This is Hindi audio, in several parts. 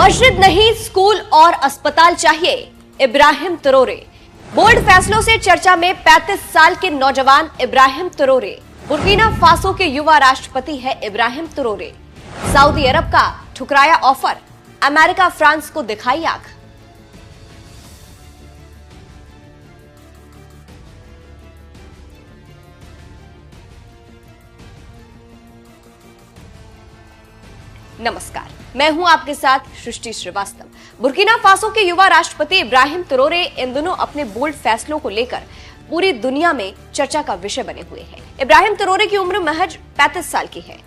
मस्जिद नहीं, स्कूल और अस्पताल चाहिए, इब्राहिम ट्रोरे। बोल्ड फैसलों से चर्चा में 35 साल के नौजवान इब्राहिम ट्रोरे। बुर्किना फासो के युवा राष्ट्रपति है इब्राहिम ट्रोरे। सऊदी अरब का ठुकराया ऑफर, अमेरिका फ्रांस को दिखाई आंख। नमस्कार, मैं हूं आपके साथ सृष्टि श्रीवास्तव। बुर्किना फासो के युवा राष्ट्रपति इब्राहिम ट्रोरे इन दिनों अपने बोल्ड फैसलों को लेकर पूरी दुनिया में चर्चा का विषय बने हुए हैं। इब्राहिम ट्रोरे की उम्र महज 35 साल की है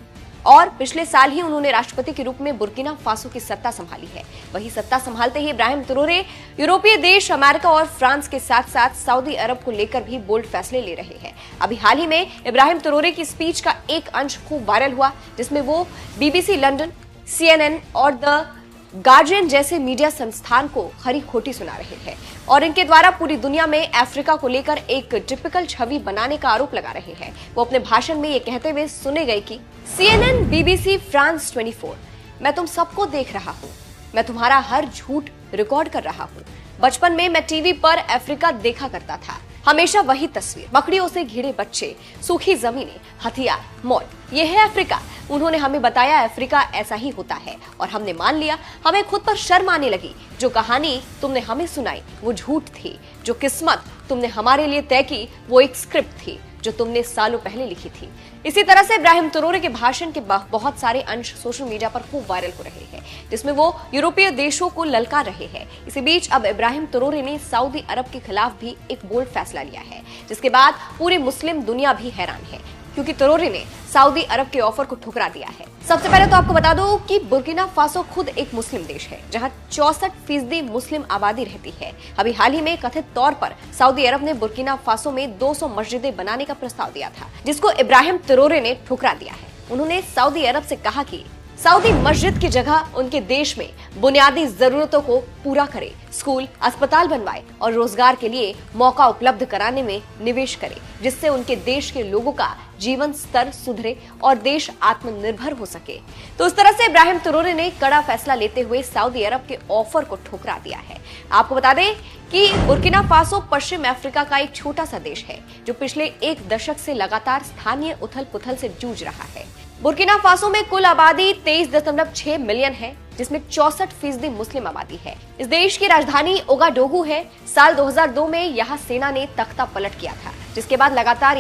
और पिछले साल ही उन्होंने राष्ट्रपति के रूप में बुर्किना फासो की सत्ता संभाली है। वही सत्ता संभालते ही इब्राहिम ट्रोरे यूरोपीय देश अमेरिका और फ्रांस के साथ साथ सऊदी अरब को लेकर भी बोल्ड फैसले ले रहे हैं। अभी हाल ही में इब्राहिम ट्रोरे की स्पीच का एक अंश खूब वायरल हुआ, जिसमें वो बीबीसी लंदन, CNN और द गार्जियन जैसे मीडिया संस्थान को खरी खोटी सुना रहे हैं और इनके द्वारा पूरी दुनिया में अफ्रीका को लेकर एक टिपिकल छवि बनाने का आरोप लगा रहे हैं। वो अपने भाषण में ये कहते हुए सुने गए कि CNN, BBC, फ्रांस 24, मैं तुम सबको देख रहा हूँ, मैं तुम्हारा हर झूठ रिकॉर्ड कर रहा हूँ। बचपन में मैं टीवी पर अफ्रीका देखा करता था, हमेशा वही तस्वीर, बकरियों से घिरे बच्चे, सूखी जमीनें, हथियार, मौत, ये है अफ्रीका। उन्होंने हमें बताया अफ्रीका ऐसा ही होता है और हमने मान लिया। हमें खुद पर शर्म आने लगी। जो कहानी तुमने हमें सुनाई वो झूठ थी, जो किस्मत तुमने हमारे लिए तय की वो एक स्क्रिप्ट थी जो तुमने सालों पहले लिखी थी। इसी तरह से इब्राहिम ट्रोरे के भाषण के बहुत सारे अंश सोशल मीडिया पर खूब वायरल हो रहे हैं, जिसमें वो यूरोपीय देशों को ललकार रहे हैं। इसी बीच अब इब्राहिम ट्रोरे ने सऊदी अरब के खिलाफ भी एक बोल्ड फैसला लिया है, जिसके बाद पूरी मुस्लिम दुनिया भी हैरान है, क्योंकि ट्रोरे ने सऊदी अरब के ऑफर को ठुकरा दिया है। सबसे पहले तो आपको बता दूं कि बुर्किना फासो खुद एक मुस्लिम देश है, जहां 64% मुस्लिम आबादी रहती है। अभी हाल ही में कथित तौर पर सऊदी अरब ने बुर्किना फासो में 200 मस्जिदें बनाने का प्रस्ताव दिया था, जिसको इब्राहिम ट्रोरे ने ठुकरा दिया है। उन्होंने सऊदी अरब से कहा कि सऊदी मस्जिद की जगह उनके देश में बुनियादी जरूरतों को पूरा करे, स्कूल, अस्पताल बनवाए और रोजगार के लिए मौका उपलब्ध कराने में निवेश करे, जिससे उनके देश के लोगों का जीवन स्तर सुधरे और देश आत्मनिर्भर हो सके। तो इस तरह से इब्राहिम ट्रोरे ने कड़ा फैसला लेते हुए सऊदी अरब के ऑफर को ठुकरा दिया है। आपको बता दें कि बुर्किना फासो पश्चिम अफ्रीका का एक छोटा सा देश है, जो पिछले एक दशक से लगातार स्थानीय उथल पुथल से जूझ रहा है। बुर्किना फासो में कुल आबादी 23.6 मिलियन है, जिसमें 64% मुस्लिम आबादी है। इस देश की राजधानी ओगाडोगू है। साल 2002 में यहाँ सेना ने तख्ता पलट किया था, जिसके बाद लगातार